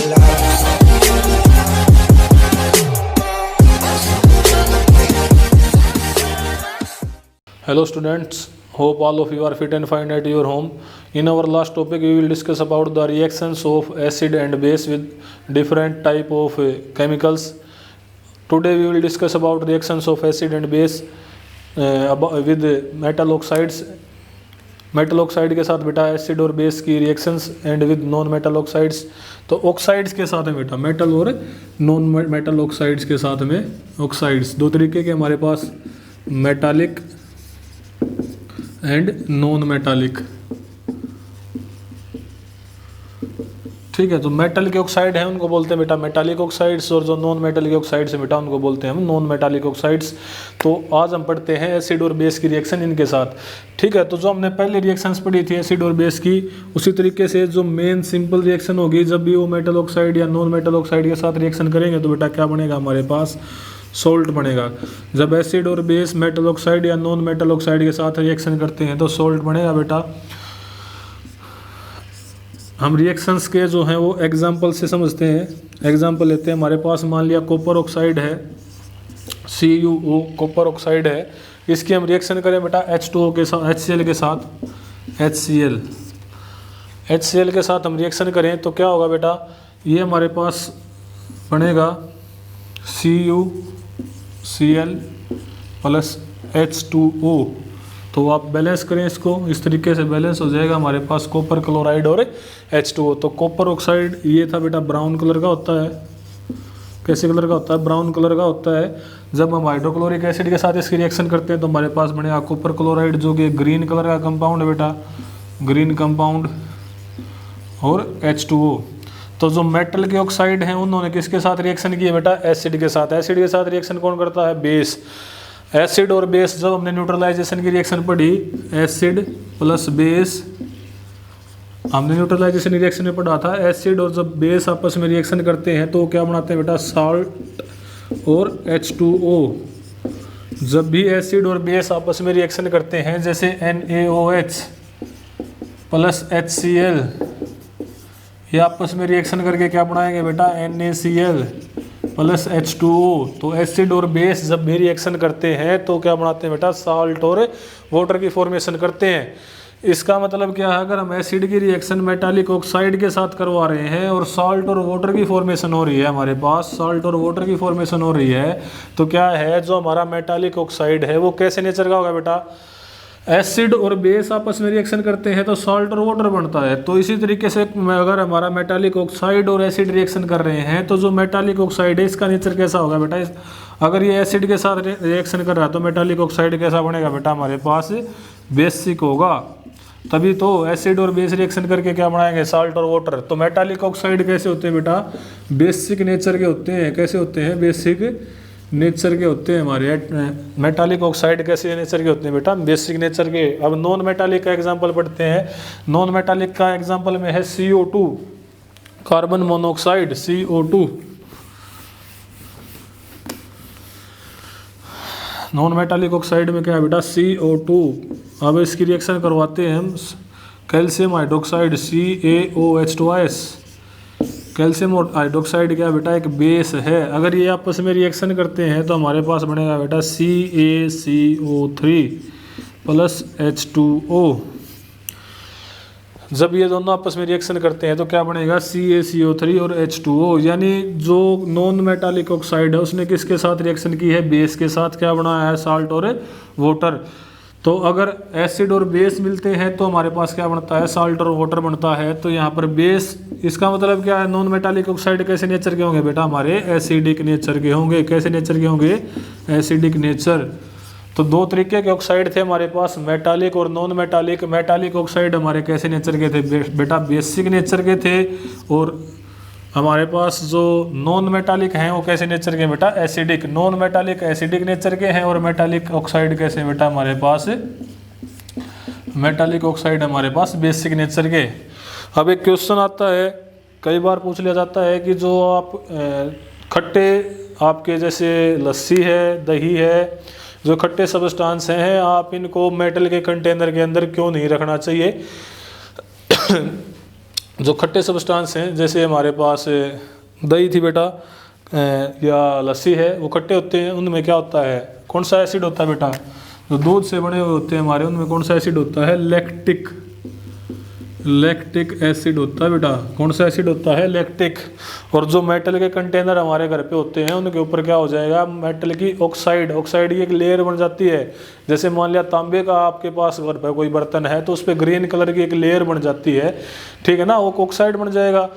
Hello students, hope all of you are fit and fine at your home. In our last topic we will discuss about the reactions of acid and base with different type of chemicals. Today we will discuss about reactions of acid and base with metal oxides. Metal oxide के साथ बेटा acid और base की reactions and with non metal oxides. तो oxides के साथ में बेटा मेटल और नॉन मेटल ऑक्साइड्स के साथ में ऑक्साइड्स दो तरीके के हमारे पास, मेटालिक एंड नॉन मेटालिक. ठीक है, तो मेटल के ऑक्साइड हैं उनको बोलते हैं बेटा मेटालिक ऑक्साइड्स, और जो नॉन मेटल के ऑक्साइड्स हैं बेटा उनको बोलते हैं हम नॉन मेटालिक ऑक्साइड्स. तो आज हम पढ़ते हैं एसिड और बेस की रिएक्शन इनके साथ. ठीक है, तो जो हमने पहले रिएक्शंस पढ़ी थी एसिड और बेस की, उसी तरीके से जो मेन सिंपल रिएक्शन होगी जब भी वो मेटल ऑक्साइड या नॉन मेटल ऑक्साइड के साथ रिएक्शन करेंगे तो बेटा क्या बनेगा हमारे पास, सोल्ट बनेगा. जब एसिड और बेस मेटल ऑक्साइड या नॉन मेटल ऑक्साइड के साथ रिएक्शन करते हैं तो सोल्ट बनेगा बेटा. हम रिएक्शंस के जो हैं वो एग्जांपल से समझते हैं. एग्जांपल लेते हैं, हमारे पास मान लिया कॉपर ऑक्साइड है, CuO कॉपर ऑक्साइड है. इसकी हम रिएक्शन करें बेटा H2O के साथ, HCl के साथ, HCl के साथ हम रिएक्शन करें तो क्या होगा बेटा, ये हमारे पास बनेगा CuCl प्लस H2O. तो आप बैलेंस करें इसको, इस तरीके से बैलेंस हो जाएगा हमारे पास कॉपर क्लोराइड और H2O. तो कॉपर ऑक्साइड ये था बेटा ब्राउन कलर का होता है. कैसे कलर का होता है, ब्राउन कलर का होता है. जब हम हाइड्रोक्लोरिक एसिड के साथ इसकी रिएक्शन करते हैं तो हमारे पास बनेगा कॉपर क्लोराइड जो कि ग्रीन कलर का कंपाउंड है बेटा, ग्रीन कंपाउंड, और H2O. तो जो मेटल के ऑक्साइड हैं उन्होंने किसके साथ रिएक्शन की है बेटा, एसिड के साथ. एसिड के साथ रिएक्शन कौन करता है, बेस. एसिड और बेस जब हमने न्यूट्रलाइजेशन की रिएक्शन पढ़ी, एसिड प्लस बेस, हमने न्यूट्रलाइजेशन रिएक्शन में पढ़ा था एसिड और जब बेस आपस में रिएक्शन करते हैं तो क्या बनाते हैं बेटा, साल्ट और H2O. जब भी एसिड और बेस आपस में रिएक्शन करते हैं जैसे NaOH प्लस HCl, ये आपस में रिएक्शन करके क्या बनाएंगे बेटा, NaCl प्लस H2O. तो एसिड और बेस जब भी रिएक्शन करते हैं तो क्या बनाते हैं बेटा, साल्ट और वाटर की फॉर्मेशन करते हैं. इसका मतलब क्या है, अगर हम एसिड की रिएक्शन मेटालिक ऑक्साइड के साथ करवा रहे हैं और साल्ट और वाटर की फॉर्मेशन हो रही है, हमारे पास साल्ट और वाटर की फॉर्मेशन हो रही है, तो क्या है जो हमारा मेटालिक ऑक्साइड है वो कैसे नेचर का होगा बेटा, एसिड और बेस आपस में रिएक्शन करते हैं तो साल्ट और वाटर बनता है. तो इसी तरीके से अगर हमारा मेटालिक ऑक्साइड और एसिड रिएक्शन कर रहे हैं तो जो मेटालिक ऑक्साइड है इसका नेचर कैसा होगा बेटा, अगर ये एसिड के साथ रिएक्शन कर रहा है तो मेटालिक ऑक्साइड कैसा बनेगा बेटा, हमारे पास बेसिक होगा. तभी तो एसिड और बेस रिएक्शन करके क्या बनाएंगे, साल्ट और वाटर. तो मेटालिक ऑक्साइड कैसे होते हैं बेटा, बेसिक नेचर के होते हैं. कैसे होते हैं, बेसिक नेचर के होते हैं हमारे. मेटालिक ऑक्साइड कैसे नेचर के होते हैं बेटा, बेसिक नेचर के. अब नॉन मेटालिक का एग्जांपल पढ़ते हैं. नॉन मेटालिक का एग्जांपल में है CO2 carbon monoxide, CO2. Non metallic oxide में क्या है बेटा, CO2. अब इसकी रिएक्शन करवाते हैं हम calcium hydroxide, CaOH2S. Calcium hydroxide क्या बेटा, एक बेस है. अगर ये आपस में रिएक्शन करते हैं तो हमारे पास बनेगा बेटा CaCO3 प्लस H2O. जब ये दोनों आपस में रिएक्शन करते हैं तो क्या बनेगा, CaCO3 और H2O. यानी जो नॉन मेटालिक ऑक्साइड है उसने किसके साथ रिएक्शन की है, बेस के साथ. क्या बनाया है, साल्ट और वाटर. तो अगर एसिड और बेस मिलते हैं तो हमारे पास क्या बनता है, साल्ट और वाटर बनता है. तो यहाँ पर बेस, इसका मतलब क्या है, नॉन मेटालिक ऑक्साइड कैसे नेचर के होंगे बेटा, हमारे एसिडिक नेचर के होंगे. कैसे नेचर के होंगे, एसिडिक नेचर. तो दो तरीके के ऑक्साइड थे हमारे पास, मेटालिक और नॉन मेटालिक. मेटालिक ऑक्साइड हमारे कैसे नेचर के थे बेटा, बेसिक नेचर के थे. और हमारे पास जो नॉन मेटालिक हैं वो कैसे नेचर के बेटा, acidic. Non metallic acidic nature के हैं और मेटालिक ऑक्साइड कैसे बेटा, हमारे पास मेटालिक ऑक्साइड हमारे पास बेसिक नेचर के. अब एक क्वेश्चन आता है, कई बार पूछ लिया जाता है कि जो आप खट्टे आपके जैसे लस्सी है, दही है, जो खट्टे सब्सटेंस हैं, आप इनको मेटल के कंटेनर के अंदर क्यों नहीं रखना चाहिए. जो खट्टे सब्सटेंस हैं, जैसे हमारे पास दही थी बेटा या लस्सी है, वो खट्टे होते हैं, उनमें क्या होता है, कौन सा एसिड होता है बेटा, जो दूध से बने हुए होते हैं हमारे, उनमें कौन सा एसिड होता है, लैक्टिक एसिड होता है बेटा। कौन सा एसिड होता है, लैक्टिक। और जो मेटल के कंटेनर हमारे घर पे होते हैं, उनके ऊपर क्या हो जाएगा, मेटल की ऑक्साइड की एक लेयर बन जाती है। जैसे मान लिया तांबे का आपके पास घर पे कोई बर्तन है, तो उस पर ग्रीन कलर की एक लेयर बन जाती है, ठीक है ना, वो ऑक्साइड बन जाएगा।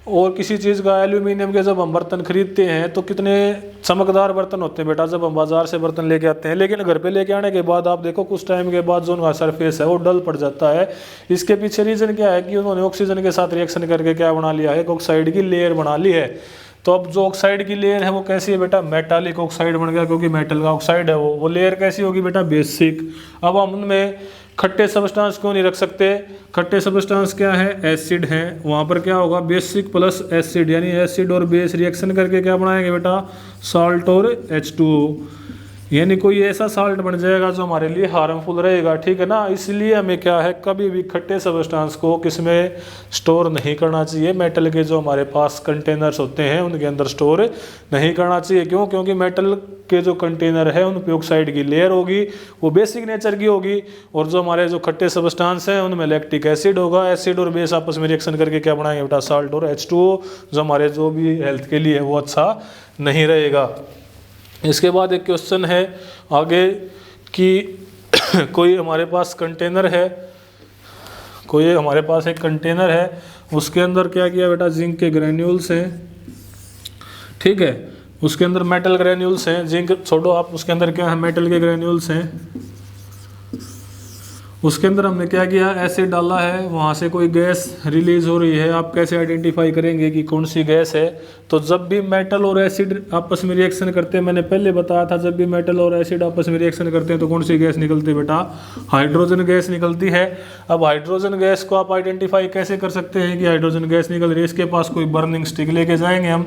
और किसी चीज़ का, एल्यूमिनियम के जब हम बर्तन खरीदते हैं तो कितने चमकदार बर्तन होते हैं बेटा जब हम बाजार से बर्तन लेके आते हैं, लेकिन घर पे लेके आने के बाद आप देखो कुछ टाइम के बाद जो उनका सरफेस है वो डल पड़ जाता है। इसके पीछे रीज़न क्या है कि उन्होंने ऑक्सीजन के साथ रिएक्शन करके क्या बना लिया है, ऑक्साइड की लेयर बना ली है। तो अब जो ऑक्साइड की लेयर है वो कैसी है बेटा, मेटालिक ऑक्साइड बन गया, क्योंकि मेटल का ऑक्साइड है वो लेयर कैसी होगी बेटा, बेसिक। अब हम उनमें खट्टे सब्सटेंस क्यों नहीं रख सकते, खट्टे सब्सटेंस क्या है, एसिड है, वहाँ पर क्या होगा, बेसिक प्लस एसिड, यानी एसिड और बेस रिएक्शन करके क्या बनाएंगे बेटा, साल्ट और H2O, यानी कोई ऐसा साल्ट बन जाएगा जो हमारे लिए हार्मफुल रहेगा, ठीक है ना। इसलिए हमें क्या है, कभी भी खट्टे सब्सटेंस को किसमें स्टोर नहीं करना चाहिए, मेटल के जो हमारे पास कंटेनर्स होते हैं उनके अंदर स्टोर नहीं करना चाहिए। क्यों, क्योंकि मेटल के जो कंटेनर है उन पे ऑक्साइड की लेयर होगी, वो बेसिक नेचर की होगी, और जो हमारे जो खट्टे सब्सटेंस हैं उनमें लैक्टिक एसिड होगा, एसिड और बेस आपस में रिएक्शन करके क्या बनाएंगे बेटा, साल्ट और H2O, जो हमारे जो भी हेल्थ के लिए है वो अच्छा नहीं रहेगा। इसके बाद एक क्वेश्चन है आगे कि कोई हमारे पास कंटेनर है, कोई हमारे पास एक कंटेनर है, उसके अंदर क्या किया बेटा, जिंक के ग्रेन्यूल्स हैं, ठीक है, उसके अंदर मेटल ग्रेन्यूल्स हैं, जिंक छोड़ो आप, उसके अंदर क्या है, मेटल के ग्रेन्यूल्स हैं। उसके अंदर हमने क्या किया, एसिड डाला है, वहाँ से कोई गैस रिलीज हो रही है। आप कैसे आइडेंटिफाई करेंगे कि कौन सी गैस है, तो जब भी मेटल और एसिड आपस में रिएक्शन करते हैं, मैंने पहले बताया था, जब भी मेटल और एसिड आपस में रिएक्शन करते हैं तो कौन सी गैस निकलती है बेटा, हाइड्रोजन गैस निकलती है। अब हाइड्रोजन गैस को आप आइडेंटिफाई कैसे कर सकते हैं कि हाइड्रोजन गैस निकल रही है, इसके पास कोई बर्निंग स्टिक लेके जाएंगे, हम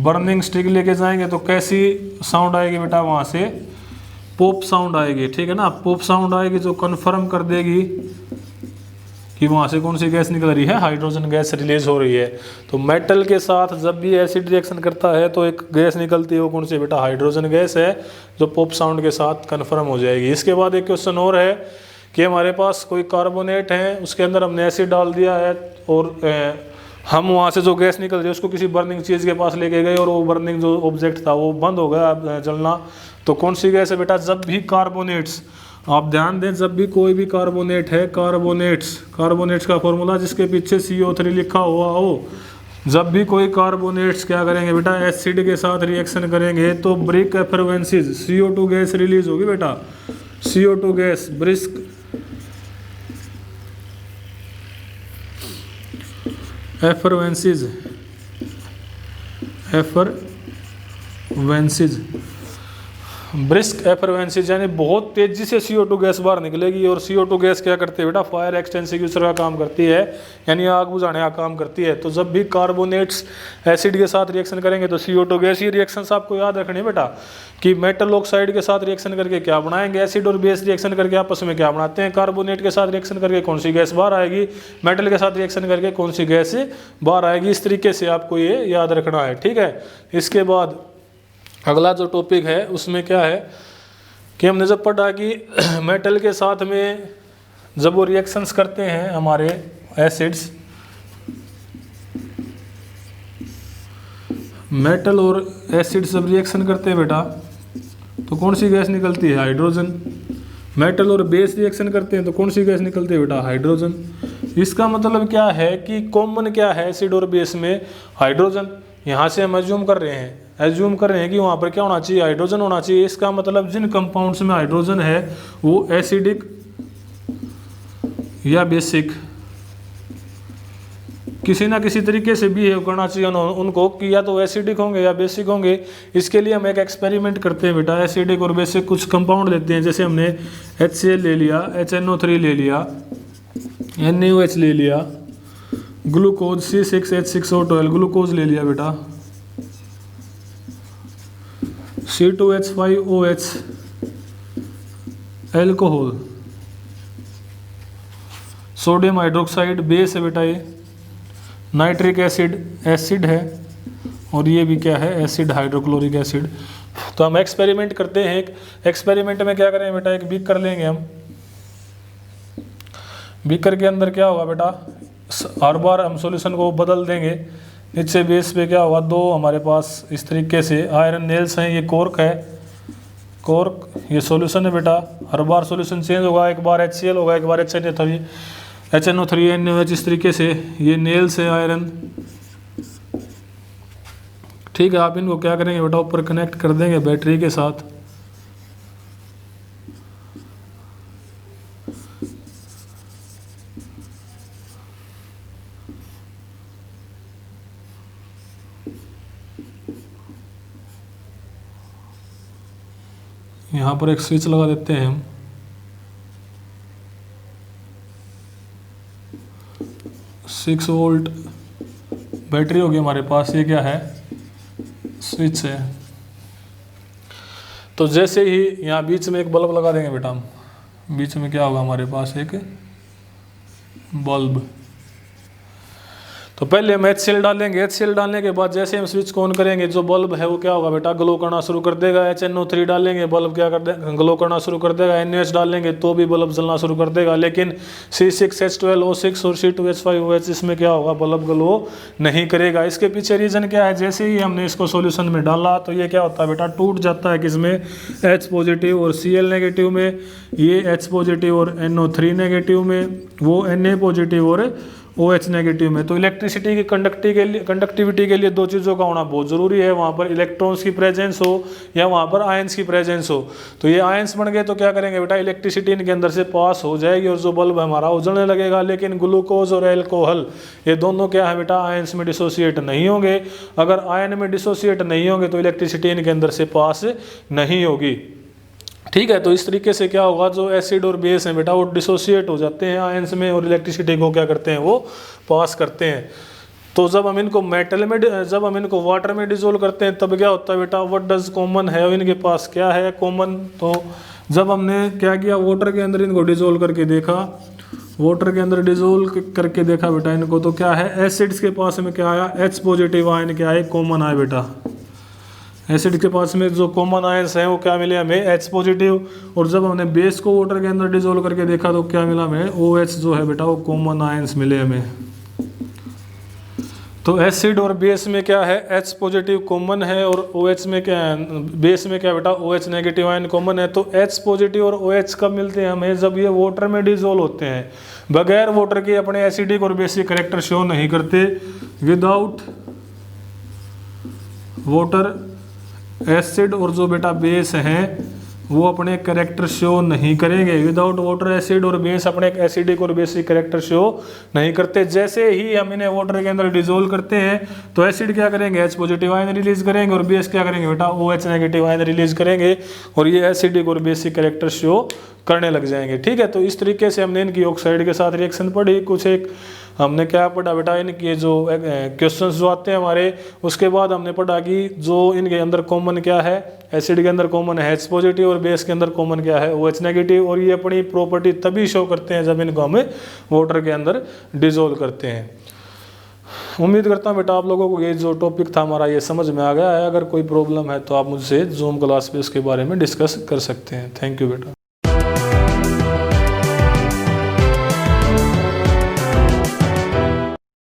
बर्निंग स्टिक लेके जाएंगे तो कैसी साउंड आएगी बेटा, वहाँ से पॉप साउंड आएगी, ठीक है ना, पॉप साउंड आएगी जो कन्फर्म कर देगी कि वहाँ से कौन सी गैस निकल रही है, हाइड्रोजन गैस रिलीज हो रही है। तो मेटल के साथ जब भी एसिड रिएक्शन करता है तो एक गैस निकलती है, वो कौन सी बेटा, हाइड्रोजन गैस है, जो पॉप साउंड के साथ कन्फर्म हो जाएगी। इसके बाद एक क्वेश्चन और है कि हमारे पास कोई कार्बोनेट है, उसके अंदर हमने एसिड डाल दिया है, और हम वहाँ से जो गैस निकल रही है उसको किसी बर्निंग चीज़ के पास लेके गए, और वो बर्निंग जो ऑब्जेक्ट था वो बंद हो गया जलना, तो कौन सी गैस है बेटा, जब भी कार्बोनेट्स, आप ध्यान दें, जब भी कोई भी कार्बोनेट है, कार्बोनेट्स का फॉर्मूला जिसके पीछे CO3 लिखा हुआ हो, जब भी कोई कार्बोनेट्स क्या करेंगे बेटा, एसिड के साथ रिएक्शन करेंगे तो ब्रिक एफरवेंसिस, CO2 गैस रिलीज होगी बेटा, CO2 गैस, ब्रिस्क एफरवेंसिस ब्रिस्क एफरवेंसिस, यानी बहुत तेजी से CO2 गैस बाहर निकलेगी। और CO2 गैस क्या करती है बेटा, फायर एक्सटिंग्विशर का काम करती है, यानी आग बुझाने का काम करती है। तो जब भी कार्बोनेट्स एसिड के साथ रिएक्शन करेंगे तो CO2 गैस, ये रिएक्शंस आपको याद रखनी है बेटा, कि मेटल ऑक्साइड के साथ रिएक्शन करके क्या बनाएंगे, एसिड और बेस रिएक्शन करके आपस में क्या बनाते हैं, कार्बोनेट के साथ रिएक्शन करके कौन सी गैस बाहर आएगी, मेटल के साथ रिएक्शन करके कौन सी गैस बाहर आएगी। इस तरीके से आपको ये याद रखना है, ठीक है। इसके बाद अगला जो टॉपिक है उसमें क्या है कि हमने जब पढ़ा कि मेटल के साथ में जब वो रिएक्शंस करते हैं हमारे एसिड्स, मेटल और एसिड्स जब रिएक्शन करते हैं बेटा तो कौन सी गैस निकलती है, हाइड्रोजन। मेटल और बेस रिएक्शन करते हैं तो कौन सी गैस निकलती है बेटा, हाइड्रोजन। इसका मतलब क्या है कि कॉमन क्या है एसिड और बेस में, हाइड्रोजन। यहाँ से हम एज्यूम कर रहे हैं कि वहाँ पर क्या होना चाहिए, हाइड्रोजन होना चाहिए। इसका मतलब जिन कंपाउंड्स में हाइड्रोजन है वो एसिडिक या बेसिक किसी ना किसी तरीके से बिहेव करना चाहिए उनको, कि या तो एसिडिक होंगे या बेसिक होंगे। इसके लिए हम एक एक्सपेरिमेंट करते हैं बेटा, एसिडिक और बेसिक कुछ कंपाउंड लेते हैं, जैसे हमने HCl ले लिया, HNO3 ले लिया, NaOH ले लिया, ग्लूकोज C6H6O12 ग्लूकोज ले लिया बेटा, C2H5OH alcohol, sodium hydroxide base है बेटा ये, नाइट्रिक एसिड एसिड है और ये भी क्या है, एसिड हाइड्रोक्लोरिक एसिड। तो हम एक्सपेरिमेंट करते हैं। एक एक्सपेरिमेंट में क्या करें बेटा, एक बीकर लेंगे हम। बीकर के अंदर क्या होगा बेटा, हर बार हम सॉल्यूशन को बदल देंगे। नीचे बेस पे क्या होगा, दो हमारे पास इस तरीके से आयरन नेल्स हैं, ये कॉर्क है, कॉर्क ये सॉल्यूशन है बेटा। हर बार सॉल्यूशन चेंज होगा, एक बार HCl होगा, एक बार HNO3 NaOH, इस तरीके से ये नेल्स है आयरन। ठीक है, आप इनको क्या करेंगे बेटा, ऊपर कनेक्ट कर देंगे बैटरी के साथ। यहाँ पर एक स्विच लगा देते हैं हम। सिक्स वोल्ट बैटरी होगी हमारे पास, ये क्या है, स्विच है। तो जैसे ही यहाँ बीच में एक बल्ब लगा देंगे बेटा हम, बीच में क्या होगा हमारे पास, एक बल्ब। तो पहले हम HCl डालेंगे। HCl डालने के बाद जैसे हम स्विच को ऑन करेंगे, जो बल्ब है वो क्या होगा बेटा, ग्लो करना शुरू कर देगा। HNO3 डालेंगे, बल्ब क्या कर देगा, ग्लो करना शुरू कर देगा। NaOH डालेंगे तो भी बल्ब जलना शुरू कर देगा। लेकिन C6H12O6 और C2H5OH इसमें क्या होगा, बल्ब ग्लो नहीं करेगा। इसके पीछे रीज़न क्या है, जैसे ही हमने इसको सोल्यूशन में डाला तो ये क्या होता है बेटा, टूट जाता है। किसमें, H पॉजिटिव और Cl नेगेटिव में, ये H पॉजिटिव और NO3 नेगेटिव में, वो Na पॉजिटिव और OH नेगेटिव में। तो इलेक्ट्रिसिटी की कंडक्टिविटी के लिए दो चीज़ों का होना बहुत ज़रूरी है, वहाँ पर इलेक्ट्रॉन्स की प्रेजेंस हो या वहाँ पर आयंस की प्रेजेंस हो। तो ये आयंस बन गए तो क्या करेंगे बेटा, इलेक्ट्रिसिटी इनके अंदर से पास हो जाएगी और जो बल्ब हमारा उजलने लगेगा। लेकिन ग्लूकोज और एल्कोहल ये दोनों क्या है बेटा, आयंस में डिसोसिएट नहीं होंगे। अगर आयन में डिसोसिएट नहीं होंगे तो इलेक्ट्रिसिटी इनके अंदर से पास नहीं होगी। ठीक है, तो इस तरीके से क्या होगा, जो एसिड और बेस हैं बेटा वो डिसोसिएट हो जाते हैं आयंस में और इलेक्ट्रिसिटी को क्या करते हैं, वो पास करते हैं। तो जब हम इनको मेटल में, जब हम इनको वाटर में डिजोल्व करते हैं तब क्या होता है बेटा, व्हाट डज कॉमन है, इनके पास क्या है कॉमन। तो जब हमने क्या किया, वाटर के अंदर इनको डिजोल्व करके देखा, वाटर के अंदर डिजोल्व करके देखा बेटा इनको, तो क्या है, एसिड्स के पास में क्या आया, H पॉजिटिव आयन क्या है, कॉमन आया बेटा। एसिड के पास में जो कॉमन आयंस हैं वो क्या मिले हमें, H पॉजिटिव। और जब हमने बेस को वाटर के अंदर डिजोल्व करके देखा तो क्या मिला हमें, OH जो है बेटा वो कॉमन आयंस मिले हमें। तो एसिड और बेस में क्या है, H पॉजिटिव कॉमन है और OH में क्या है, बेस में क्या बेटा, OH नेगेटिव आयन कॉमन है। तो H पॉजिटिव और OH कब मिलते हैं हमें, जब ये वाटर में डिजोल्व होते हैं। बगैर वाटर के अपने एसिडिक और बेसिक कैरेक्टर शो नहीं करते। विदाउट वाटर एसिड और जो बेटा बेस हैं वो अपने कैरेक्टर शो नहीं करेंगे। विदाउट वाटर एसिड और बेस अपने एसिडिक और बेसिक कैरेक्टर शो नहीं करते। जैसे ही हम इन्हें वाटर के अंदर डिजोल्व करते हैं तो एसिड क्या करेंगे, H पॉजिटिव आयन रिलीज करेंगे और बेस क्या करेंगे बेटा, OH नेगेटिव आयन रिलीज करेंगे और ये एसिडिक और बेसिक कैरेक्टर शो करने लग जाएंगे। ठीक है, तो इस तरीके से हमने इनकी ऑक्साइड के साथ रिएक्शन पढ़ी। कुछ एक हमने क्या पढ़ा बेटा, इनके जो क्वेश्चंस जो आते हैं हमारे, उसके बाद हमने पढ़ा कि जो इनके अंदर कॉमन क्या है, एसिड के अंदर कॉमन है H पॉजिटिव और बेस के अंदर कॉमन क्या है, OH नेगेटिव। और ये अपनी प्रॉपर्टी तभी शो करते हैं जब इनको हम वाटर के अंदर डिजोल्व करते हैं। उम्मीद करता हूँ बेटा आप लोगों को ये जो टॉपिक था हमारा ये समझ में आ गया है। अगर कोई प्रॉब्लम है तो आप मुझसे जूम क्लास पे इसके बारे में डिस्कस कर सकते हैं। थैंक यू बेटा।